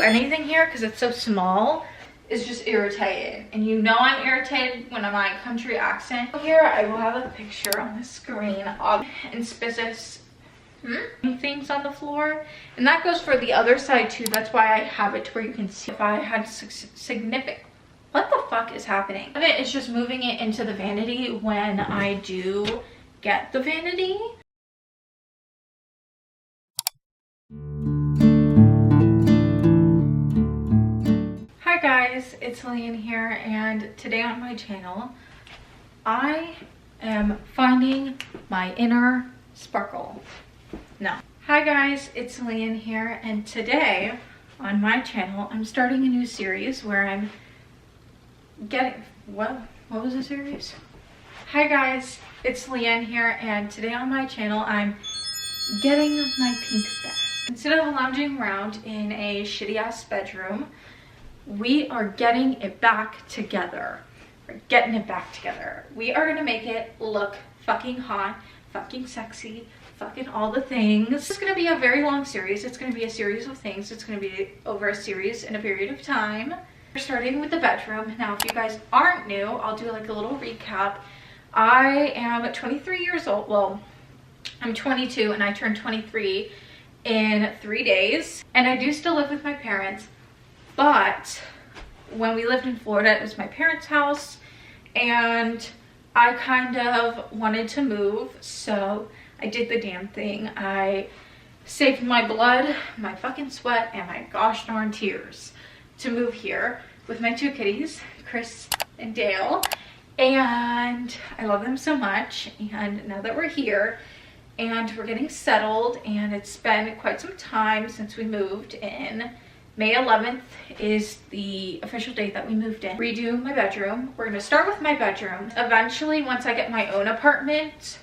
anything here because it's so small is just irritated. And you know I'm irritated when I'm my country accent. Here I will have a picture on the screen of inspicious things on the floor. And that goes for the other side too. That's why I have it to where you can see if I had significant... What the fuck is happening? It's just moving it into the vanity when I do get the vanity. Hi guys, it's Leanne here, and today on my channel I am finding my inner sparkle. No. Hi guys, it's Leanne here, and today on my channel I'm starting a new series where I'm getting... What was the series? Hi guys, it's Leanne here, and today on my channel I'm getting my pink back. Instead of lounging around in a shitty ass bedroom, we are getting it back together. We're getting it back together. We are gonna make it look fucking hot, fucking sexy, fucking all the things. This is gonna be a very long series. It's gonna be a series of things. It's gonna be over a series in a period of time. We're starting with the bedroom. Now, if you guys aren't new, I'll do like a little recap. I am 23 years old. Well, I'm 22 and I turned 23 in 3 days. And I do still live with my parents, but when we lived in Florida, it was my parents' house and I kind of wanted to move, so I did the damn thing. I saved my blood, my fucking sweat, and my gosh darn tears to move here with my two kitties, Chris and Dale, and I love them so much. And now that we're here and we're getting settled, and it's been quite some time since we moved in. May 11th is the official date that we moved in. Redo my bedroom. We're gonna start with my bedroom. Eventually, once I get my own apartment,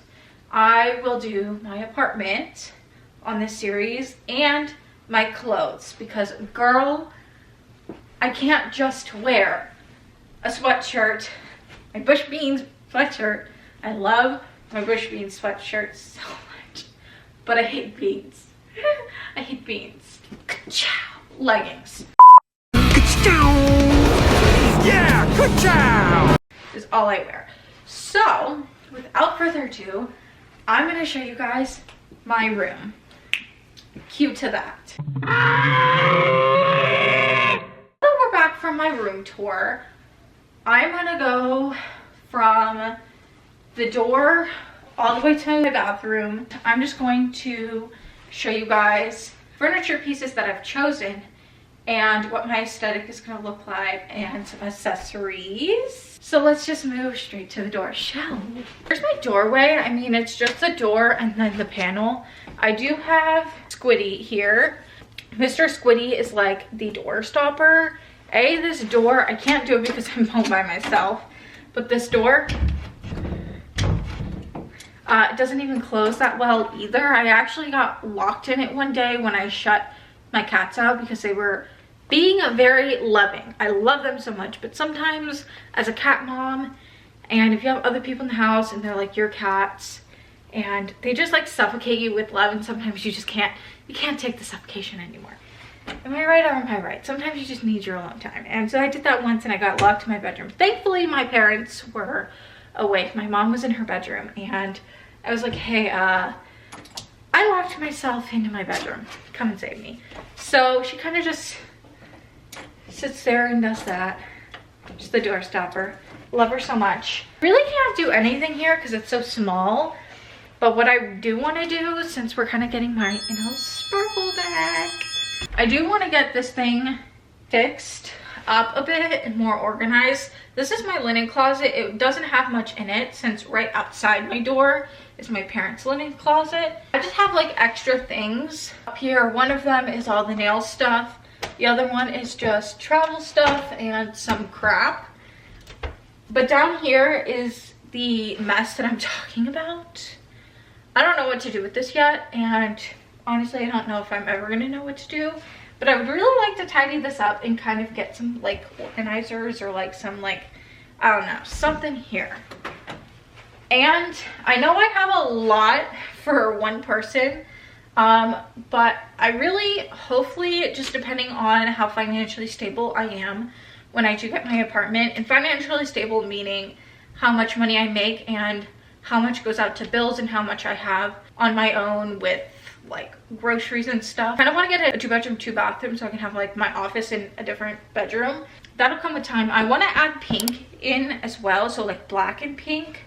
I will do my apartment on this series and my clothes, because girl, I can't just wear a sweatshirt, my Bush Beans sweatshirt. I love my Bush Beans sweatshirt so much, but I hate beans. I hate beans. Leggings. Yeah, good job! Is all I wear. So, without further ado, I'm gonna show you guys my room. Cue to that. We're back from my room tour. I'm gonna go from the door all the way to my bathroom. I'm just going to show you guys furniture pieces that I've chosen and what my aesthetic is going to look like, and some accessories. So let's just move straight to the door, shall we? Here's my doorway. I mean, it's just the door and then the panel. I do have Squiddy here. Mr. Squiddy is like the door stopper. This door, I can't do it because I'm home by myself, but this door, it doesn't even close that well either. I actually got locked in it one day when I shut my cats out because they were being very loving. I love them so much, but sometimes as a cat mom, and if you have other people in the house and they're like your cats, and they just like suffocate you with love, and sometimes you just can't take the suffocation anymore. Am I right or am I right? Sometimes you just need your alone time. And so I did that once and I got locked in my bedroom. Thankfully, my parents were awake. My mom was in her bedroom and I was like, hey, I locked myself into my bedroom. Come and save me. So she kind of just sits there and does that. Just the door stopper. Love her so much. Really can't do anything here because it's so small. But what I do want to do, since we're kind of getting my inner sparkle back, I do want to get this thing fixed up a bit and more organized. This is my linen closet. It doesn't have much in it since right outside my door is my parents' linen closet. I just have like extra things up here. One of them is all the nail stuff. The other one is just travel stuff and some crap. But down here is the mess that I'm talking about. I don't know what to do with this yet, and honestly, I don't know if I'm ever gonna know what to do, but I would really like to tidy this up and kind of get some like organizers or like some like, I don't know, something here. And I know I have a lot for one person. But I really, hopefully, just depending on how financially stable I am when I do get my apartment, and financially stable meaning how much money I make and how much goes out to bills and how much I have on my own with like groceries and stuff. I kind of want to get a 2-bedroom, 2-bathroom so I can have like my office in a different bedroom. That'll come with time. I want to add pink in as well, so like black and pink.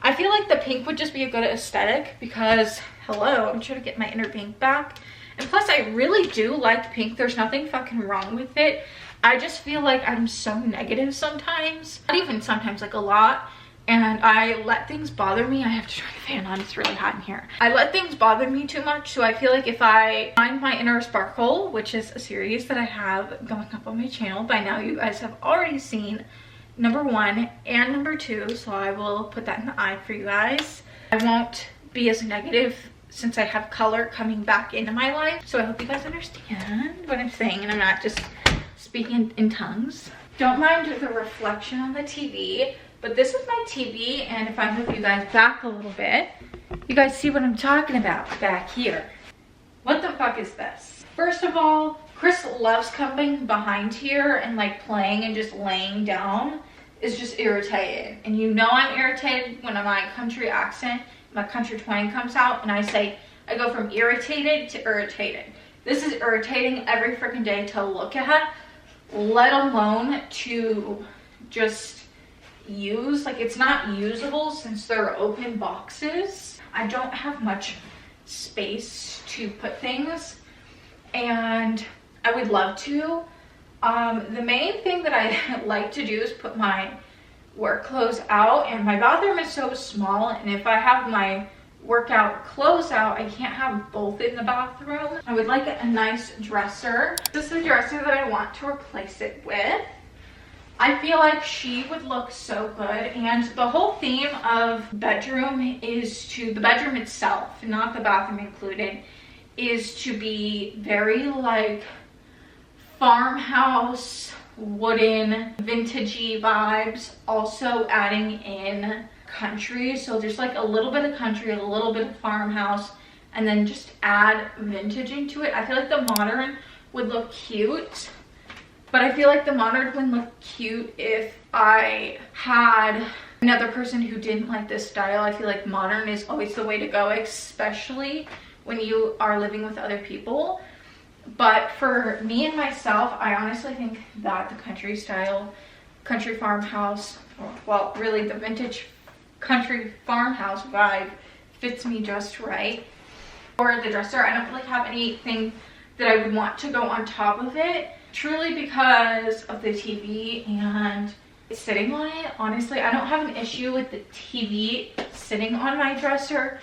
I feel like the pink would just be a good aesthetic because, hello, I'm trying to get my inner pink back. And plus, I really do like pink. There's nothing fucking wrong with it. I just feel like I'm so negative sometimes. Not even sometimes, like a lot. And I let things bother me. I have to turn the fan on, it's really hot in here. I let things bother me too much, so I feel like if I find my inner sparkle, which is a series that I have going up on my channel, by now you guys have already seen number 1 and number 2, so I will put that in the eye for you guys. I won't be as negative since I have color coming back into my life, so I hope you guys understand what I'm saying and I'm not just speaking in tongues. Don't mind the reflection on the TV. But this is my TV, and if I move you guys back a little bit, you guys see what I'm talking about back here. What the fuck is this? First of all, Chris loves coming behind here and like playing and just laying down. Is just irritated. And you know I'm irritated when my country accent, my country twang comes out and I go from irritated to irritated. This is irritating every freaking day to look at, let alone to just use. Like, it's not usable since they're open boxes. I don't have much space to put things and I would love to. The main thing that I like to do is put my work clothes out, and my bathroom is so small, and if I have my workout clothes out, I can't have both in the bathroom. I would like a nice dresser. This is the dresser that I want to replace it with. I feel like she would look so good, and the whole theme of bedroom is to, the bedroom itself, not the bathroom included, is to be very like farmhouse, wooden, vintagey vibes, also adding in country. So there's like a little bit of country, a little bit of farmhouse, and then just add vintage into it. I feel like the modern would look cute. But I feel like the modern would look cute if I had another person who didn't like this style. I feel like modern is always the way to go, especially when you are living with other people. But for me and myself, I honestly think that the country style, country farmhouse, well, really the vintage country farmhouse vibe fits me just right. For the dresser, I don't really have anything that I would want to go on top of it. Truly because of the TV and sitting on it. Honestly, I don't have an issue with the TV sitting on my dresser.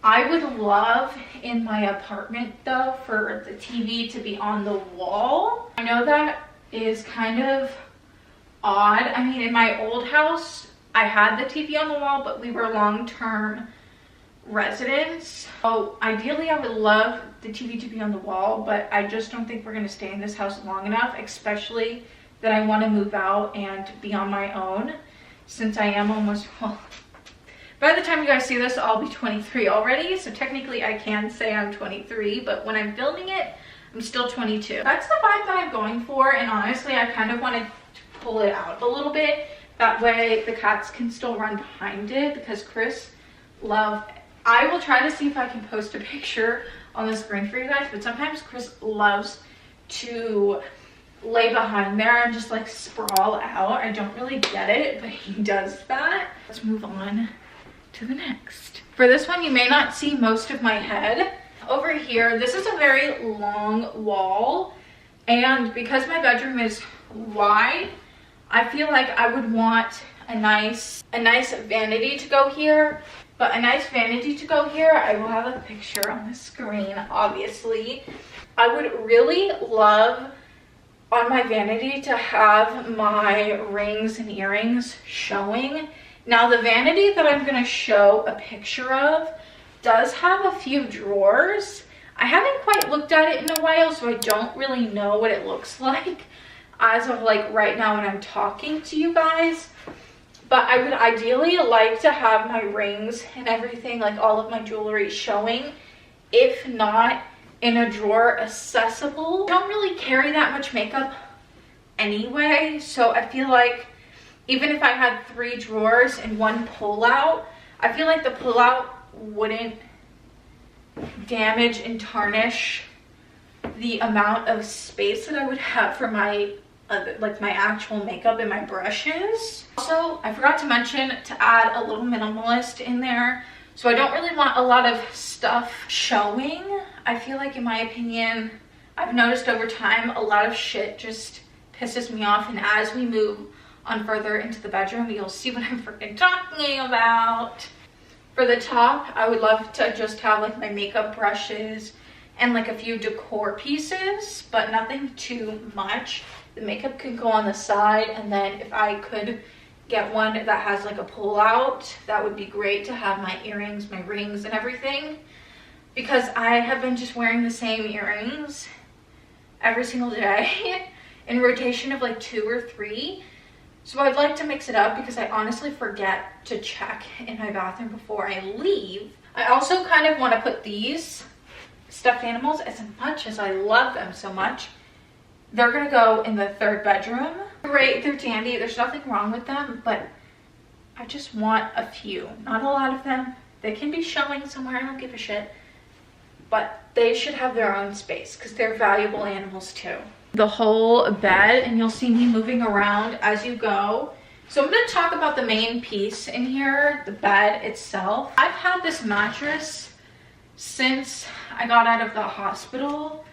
I would love in my apartment though for the TV to be on the wall. I know that is kind of odd. I mean, in my old house, I had the TV on the wall, but we were long-term residents. So ideally I would love the TV to be on the wall, but I just don't think we're going to stay in this house long enough, especially that I want to move out and be on my own, since I am almost, well, by the time you guys see this, I'll be 23 already, so technically I can say I'm 23, but when I'm filming it, I'm still 22. That's the vibe that I'm going for, and honestly, I kind of wanted to pull it out a little bit. That way the cats can still run behind it, because Chris I will try to see if I can post a picture on the screen for you guys, but sometimes Chris loves to lay behind there and just like sprawl out. I don't really get it, but he does that. Let's move on to the next. For this one, you may not see most of my head. Over here, this is a very long wall, and because my bedroom is wide, I feel like I would want a nice vanity to go here. But a nice vanity to go here, I will have a picture on the screen, obviously. I would really love on my vanity to have my rings and earrings showing. Now, the vanity that I'm going to show a picture of does have a few drawers. I haven't quite looked at it in a while, so I don't really know what it looks like as of like right now when I'm talking to you guys. But I would ideally like to have my rings and everything, like all of my jewelry showing if not in a drawer accessible. I don't really carry that much makeup anyway, so I feel like even if I had 3 drawers and 1 pull-out, I feel like the pull-out wouldn't damage and tarnish the amount of space that I would have for my like my actual makeup and my brushes. Also, I forgot to mention to add a little minimalist in there, so I don't really want a lot of stuff showing. I feel like, in my opinion, I've noticed over time a lot of shit just pisses me off, and as we move on further into the bedroom, you'll see what I'm freaking talking about. For the top, I would love to just have like my makeup brushes and like a few decor pieces, but nothing too much. The makeup could go on the side, and then if I could get one that has like a pull out, that would be great to have my earrings, my rings and everything, because I have been just wearing the same earrings every single day in rotation of like 2 or 3. So I'd like to mix it up because I honestly forget to check in my bathroom before I leave. I also kind of want to put these stuffed animals, as much as I love them so much, they're gonna go in the 3rd bedroom. Great, they're dandy, there's nothing wrong with them, but I just want a few, not a lot of them. They can be showing somewhere, I don't give a shit, but they should have their own space because they're valuable animals too. The whole bed, and you'll see me moving around as you go. So I'm going to talk about the main piece in here, the bed itself. I've had this mattress since I got out of the hospital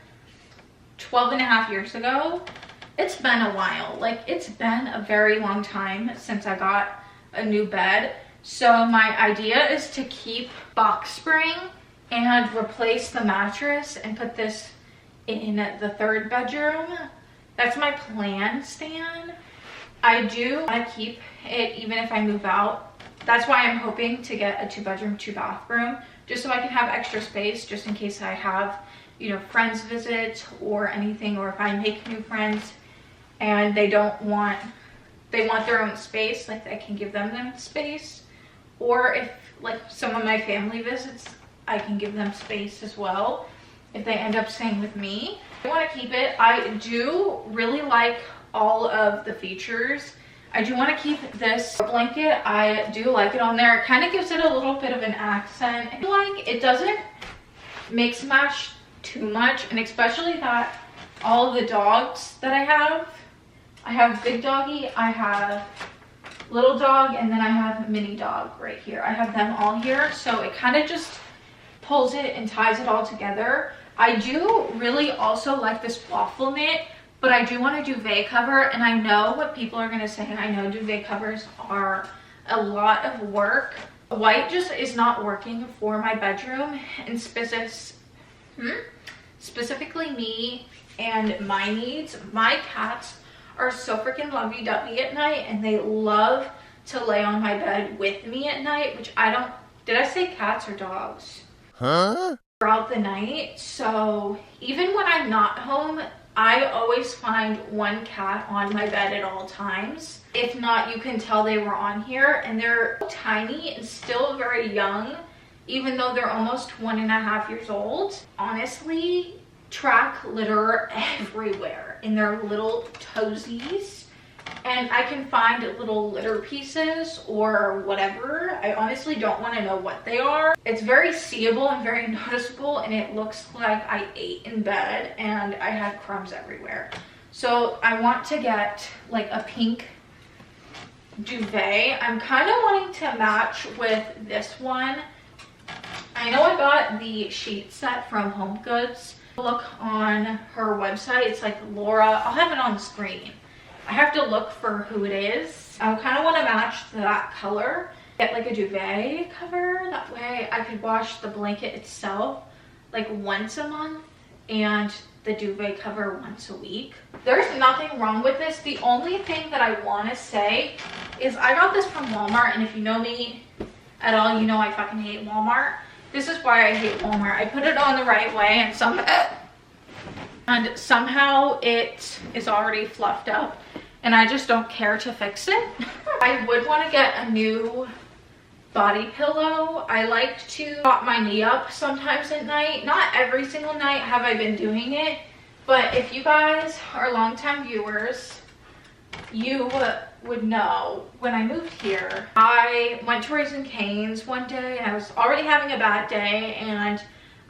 12.5 years ago. It's been a while, like it's been a very long time since I got a new bed. So my idea is to keep box spring and replace the mattress and put this in the 3rd bedroom. That's my plan, Stan. I do want to keep it even if I move out. That's why I'm hoping to get a 2-bedroom, 2-bathroom, just so I can have extra space just in case I have, you know, friends visit or anything, or if I make new friends and they want their own space, like I can give them space. Or if like some of my family visits, I can give them space as well if they end up staying with me. I want to keep it. I do really like all of the features. I do want to keep this blanket. I do like it on there. It kind of gives it a little bit of an accent. I feel like it doesn't mix match too much, and especially that all of the dogs that I have big doggy, I have little dog, and then I have mini dog right here. I have them all here, so it kind of just pulls it and ties it all together. I do really also like this waffle knit, but I do want a duvet cover, and I know what people are going to say. I know duvet covers are a lot of work. White just is not working for my bedroom, and specifically me and my needs. My cats are so freaking lovey-dovey at night, and they love to lay on my bed with me at night, which I don't, did I say cats or dogs? Huh? Throughout the night. So even when I'm not home, I always find one cat on my bed at all times. If not, you can tell they were on here, and they're tiny and still very young, even though they're almost 1.5 years old. Honestly, track litter everywhere in their little toesies, and I can find little litter pieces or whatever. I honestly don't want to know what they are. It's very seeable and very noticeable, and it looks like I ate in bed and I had crumbs everywhere. So I want to get like a pink duvet. I'm kind of wanting to match with this one. I know I got the sheet set from Home Goods. Look on her website, it's like Laura, I'll have it on the screen. I have to look for who it is. I kind of want to match that color. Get like a duvet cover, that way I could wash the blanket itself like once a month and the duvet cover once a week. There's nothing wrong with this. The only thing that I want to say is I got this from Walmart, and if you know me at all, you know I fucking hate Walmart. This is why I hate Walmart. I put it on the right way, and somehow it is already fluffed up, and I just don't care to fix it. I would want to get a new body pillow. I like to prop my knee up sometimes at night. Not every single night have I been doing it, but if you guys are longtime viewers, you would know when I moved here, I went to Raising Cane's one day and I was already having a bad day, and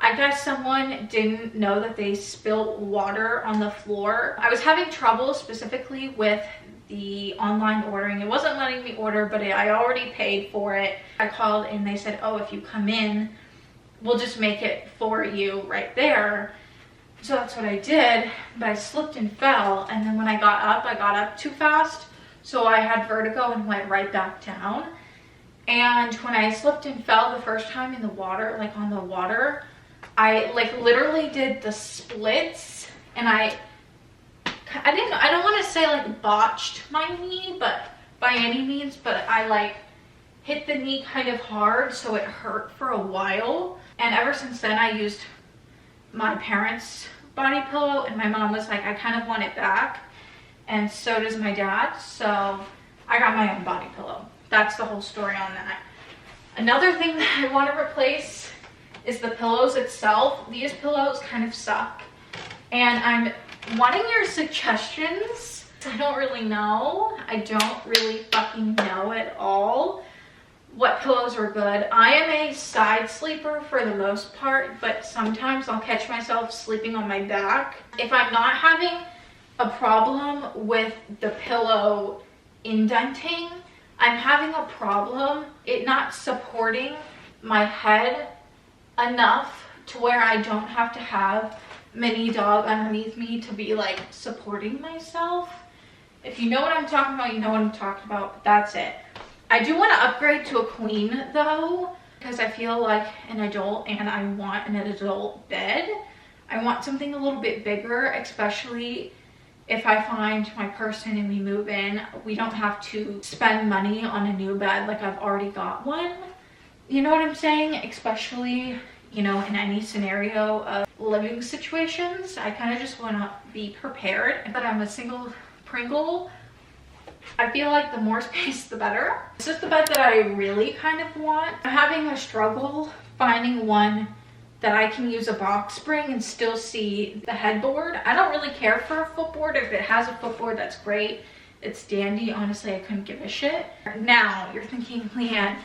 I guess someone didn't know that they spilled water on the floor. I was having trouble specifically with the online ordering. It wasn't letting me order, but I already paid for it. I called and they said, oh, if you come in, we'll just make it for you right there. So that's what I did, but I slipped and fell, and then when I got up too fast, so I had vertigo and went right back down. And when I slipped and fell the first time in the water, like on the water, I like literally did the splits, and I don't want to say like botched my knee, but by any means, but I like hit the knee kind of hard, so it hurt for a while. And ever since then I used my parents' body pillow, and my mom was like, I kind of want it back, and so does my dad, so I got my own body pillow. That's the whole story on that. Another thing that I want to replace is the pillows itself. These pillows kind of suck, and I'm wanting your suggestions. I don't really know. I don't really fucking know at all what pillows are good. I am a side sleeper for the most part, but sometimes I'll catch myself sleeping on my back. If I'm not having a problem with the pillow indenting, I'm having a problem it not supporting my head enough to where I don't have to have mini dog underneath me to be like supporting myself. If you know what I'm talking about, you know what I'm talking about, but that's it. I do want to upgrade to a queen though, because I feel like an adult and I want an adult bed. I want something a little bit bigger, especially if I find my person and we move in. We don't have to spend money on a new bed like I've already got one. You know what I'm saying? Especially, you know, in any scenario of living situations. I kind of just want to be prepared. But I'm a single Pringle. I feel like the more space, the better. This is the bed that I really kind of want. I'm having a struggle finding one that I can use a box spring and still see the headboard. I don't really care for a footboard. If it has a footboard, that's great. It's dandy. Honestly, I couldn't give a shit. Now, you're thinking, Leanne,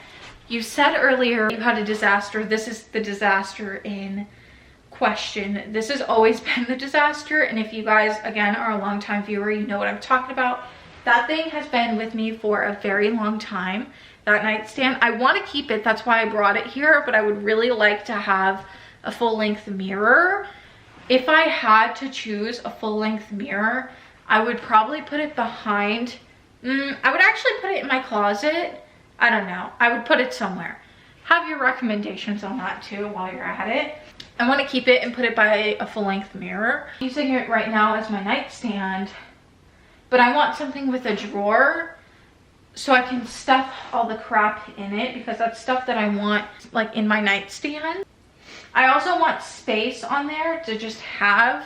you said earlier you had a disaster. This is the disaster in question. This has always been the disaster. And if you guys, again, are a longtime viewer, you know what I'm talking about. That thing has been with me for a very long time. That nightstand, I want to keep it. That's why I brought it here, but I would really like to have a full-length mirror. If I had to choose a full-length mirror, I would probably put it behind. I would actually put it in my closet. I don't know. I would put it somewhere. Have your recommendations on that too while you're at it. I want to keep it and put it by a full-length mirror. I'm using it right now as my nightstand, but I want something with a drawer so I can stuff all the crap in it, because that's stuff that I want like in my nightstand. I also want space on there to just have,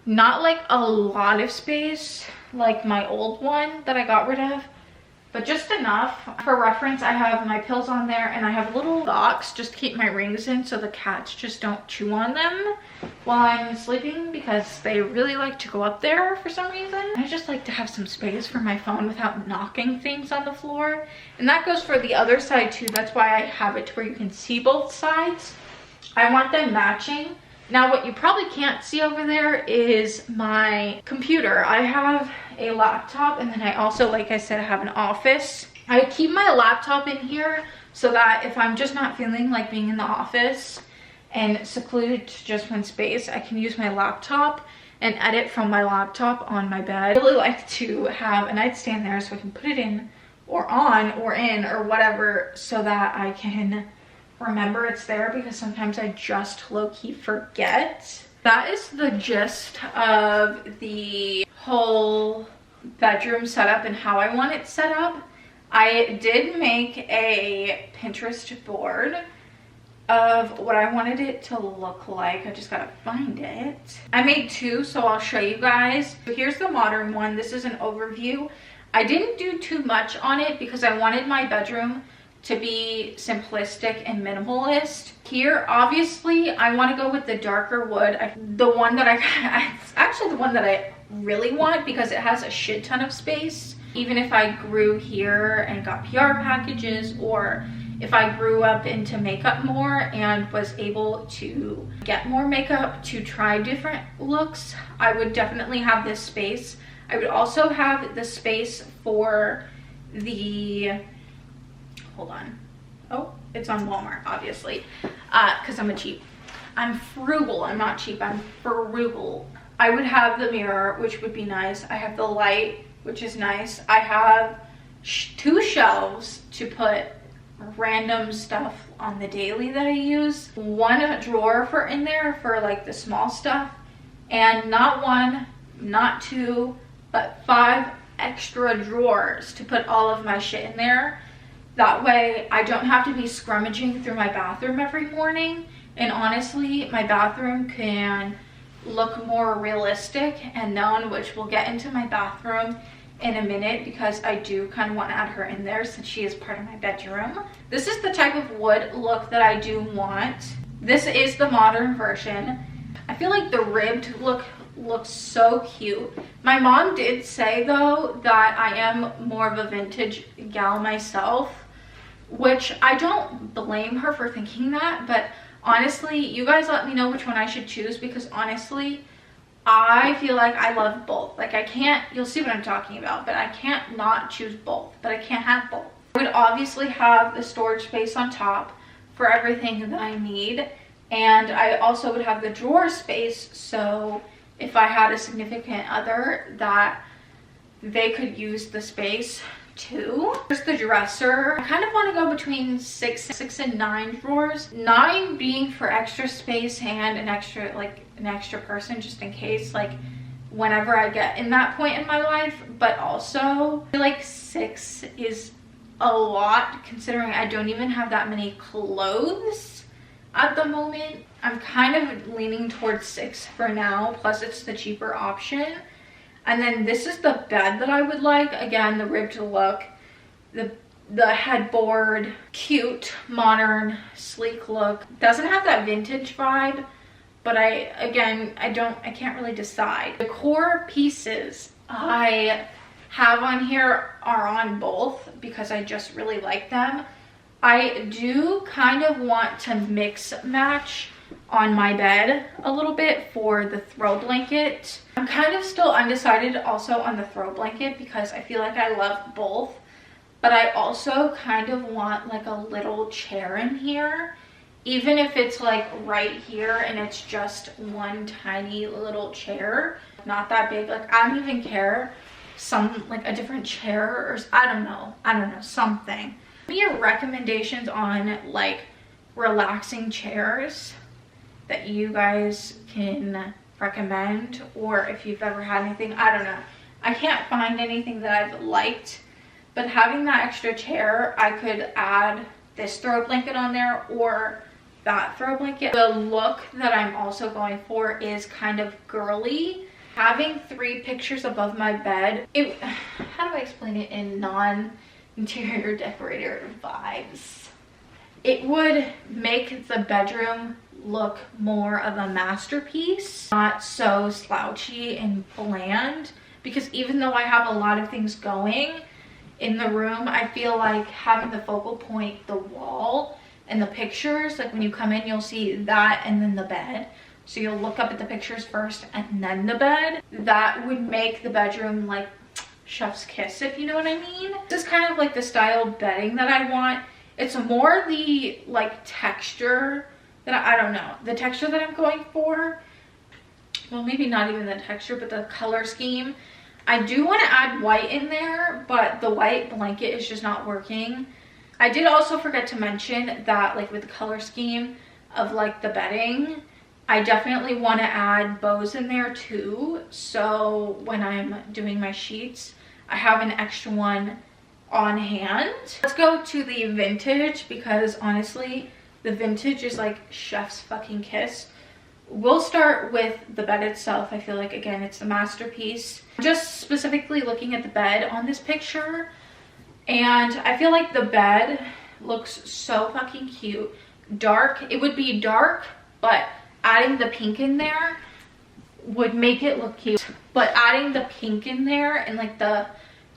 not like a lot of space like my old one that I got rid of, but just enough. For reference, I have my pills on there, and I have a little box just to keep my rings in so the cats just don't chew on them while I'm sleeping, because they really like to go up there for some reason. I just like to have some space for my phone without knocking things on the floor. And that goes for the other side too. That's why I have it to where you can see both sides. I want them matching. Now, what you probably can't see over there is my computer. I have a laptop, and then I also, like I said, have an office. I keep my laptop in here so that if I'm just not feeling like being in the office and secluded to just one space, I can use my laptop and edit from my laptop on my bed. I really like to have a nightstand there so I can put it in or on or in or whatever, so that I can remember it's there, because sometimes I just low-key forget. That is the gist of the whole bedroom setup and how I want it set up. I did make a Pinterest board of what I wanted it to look like. I just gotta find it. I made two, so I'll show you guys. So here's the modern one. This is an overview. I didn't do too much on it because I wanted my bedroom to be simplistic and minimalist. Here, obviously, I want to go with the darker wood. The one that it's actually the one that I really want because it has a shit ton of space. Even if I grew here and got PR packages, or if I grew up into makeup more and was able to get more makeup to try different looks, I would definitely have this space. I would also have the space for the, hold on. Oh, it's on Walmart, obviously, because I'm frugal. I'm not cheap, I'm frugal. I would have the mirror, which would be nice. I have the light, which is nice. I have 2 shelves to put random stuff on the daily that I use. 1 drawer for in there for like the small stuff, and not 1, not 2, but 5 extra drawers to put all of my shit in there. That way I don't have to be scrummaging through my bathroom every morning. And honestly, my bathroom can look more realistic and known, which we'll get into my bathroom in a minute because I do kind of want to add her in there since she is part of my bedroom. This is the type of wood look that I do want. This is the modern version. I feel like the ribbed look looks so cute. My mom did say though that I am more of a vintage gal myself, which I don't blame her for thinking that, but honestly, you guys let me know which one I should choose, because honestly, I feel like I love both. Like I can't, you'll see what I'm talking about, but I can't not choose both, but I can't have both. I would obviously have the storage space on top for everything that I need, and I also would have the drawer space, so if I had a significant other, that they could use the space too. Here's the dresser. I kind of want to go between 6 and 9 drawers. 9 being for extra space and an extra person, just in case, like whenever I get in that point in my life. But also I feel like 6 is a lot considering I don't even have that many clothes at the moment. I'm kind of leaning towards 6 for now, plus it's the cheaper option. And then this is the bed that I would like. Again, the ribbed look, the headboard, cute, modern, sleek look. Doesn't have that vintage vibe, but I can't really decide. The core pieces I have on here are on both because I just really like them. I do kind of want to mix match on my bed a little bit for the throw blanket. I'm kind of still undecided also on the throw blanket because I feel like I love both, but I also kind of want like a little chair in here, even if it's like right here and it's just one tiny little chair, not that big. Like I don't even care, some like a different chair, or I don't know, something. Give me your recommendations on like relaxing chairs that you guys can recommend, or if you've ever had anything. I don't know, I can't find anything that I've liked, but having that extra chair, I could add this throw blanket on there or that throw blanket. The look that I'm also going for is kind of girly. Having 3 pictures above my bed, how do I explain it in non-interior decorator vibes? It would make the bedroom look more of a masterpiece, not so slouchy and bland, because even though I have a lot of things going in the room, I feel like having the focal point the wall and the pictures, like when you come in you'll see that and then the bed, so you'll look up at the pictures first and then the bed. That would make the bedroom like chef's kiss, if you know what I mean. This is kind of like the style bedding that I want. It's more the like texture that I don't know, the texture that I'm going for. Well, maybe not even the texture, but the color scheme. I do want to add white in there, but the white blanket is just not working. I did also forget to mention that like with the color scheme of like the bedding, I definitely want to add bows in there too, so when I'm doing my sheets I have an extra one on hand. Let's go to the vintage, because honestly the vintage is like chef's fucking kiss. We'll start with the bed itself. I feel like, again, it's the masterpiece. Just specifically looking at the bed on this picture, and I feel like the bed looks so fucking cute. Dark, it would be dark, but adding the pink in there would make it look cute. But adding the pink in there and like the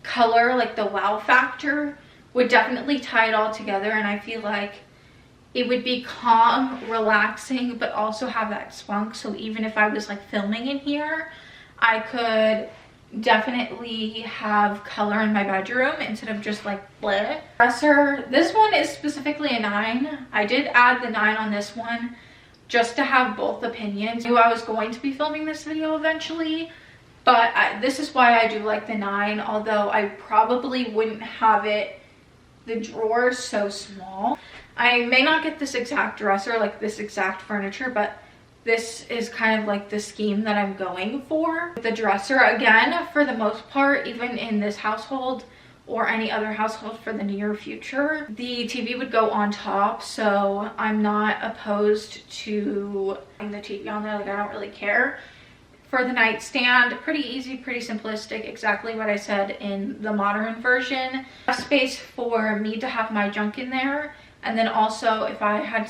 color, like the wow factor, would definitely tie it all together. And I feel like it would be calm, relaxing, but also have that spunk. So even if I was like filming in here, I could definitely have color in my bedroom instead of just like bleh. Dresser, this one is specifically a 9. I did add the 9 on this one just to have both opinions. I knew I was going to be filming this video eventually, but this is why I do like the 9, although I probably wouldn't have it, the drawers so small. I may not get this exact dresser, like this exact furniture, but this is kind of like the scheme that I'm going for. The dresser, again, for the most part, even in this household or any other household for the near future, the TV would go on top, so I'm not opposed to putting the TV on there. Like, I don't really care. For the nightstand, pretty easy, pretty simplistic, exactly what I said in the modern version. Space for me to have my junk in there, and then also if I had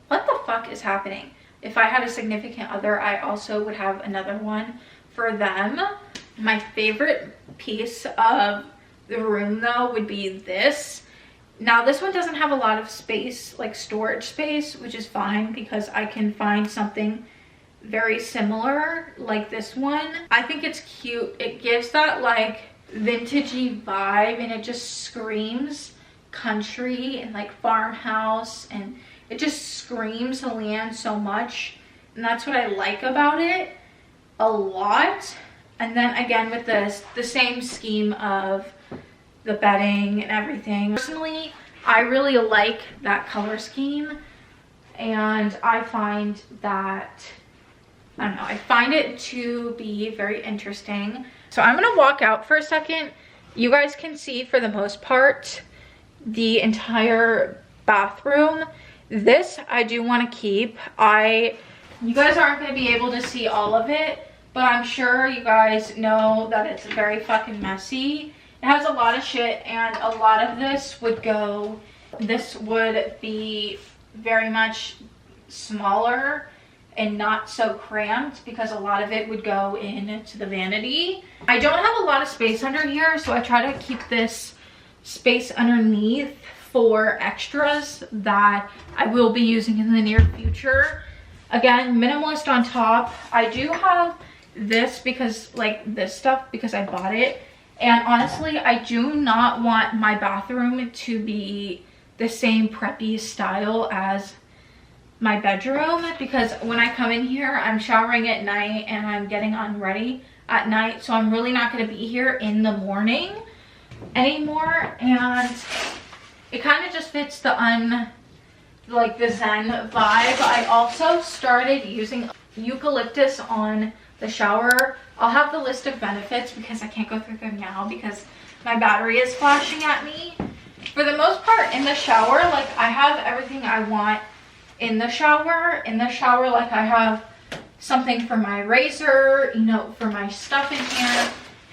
what the fuck is happening? If I had a significant other, I also would have another one for them. My favorite piece of the room though would be this. Now this one doesn't have a lot of space, like storage space, which is fine because I can find something very similar like this one. I think it's cute. It gives that like vintagey vibe, and it just screams country and like farmhouse, and it just screams land so much, and that's what I like about it a lot. And then again with this, the same scheme of the bedding and everything. Personally, I really like that color scheme, and I find that, I don't know, I find it to be very interesting. So I'm gonna walk out for a second. You guys can see for the most part the entire bathroom. This I do want to keep. You guys aren't going to be able to see all of it, but I'm sure you guys know that it's very fucking messy. It has a lot of shit, and a lot of this would be very much smaller and not so cramped, because a lot of it would go into the vanity. I don't have a lot of space under here, so I try to keep this space underneath for extras that I will be using in the near future. Again, minimalist on top. I do have this because like this stuff because I bought it, and honestly I do not want my bathroom to be the same preppy style as my bedroom, because when I come in here I'm showering at night and I'm getting ready at night, so I'm really not going to be here in the morning anymore, and it kind of just fits the the zen vibe. I also started using eucalyptus on the shower. I'll have the list of benefits because I can't go through them now because my battery is flashing at me. For the most part in the shower, like I have everything I want in the shower. Like I have something for my razor, you know, for my stuff in here.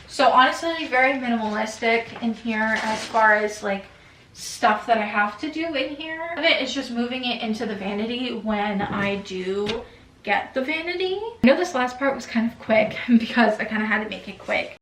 So honestly, very minimalistic in here as far as like stuff that I have to do in here. It's just moving it into the vanity when I do get the vanity. I know this last part was kind of quick because I kind of had to make it quick.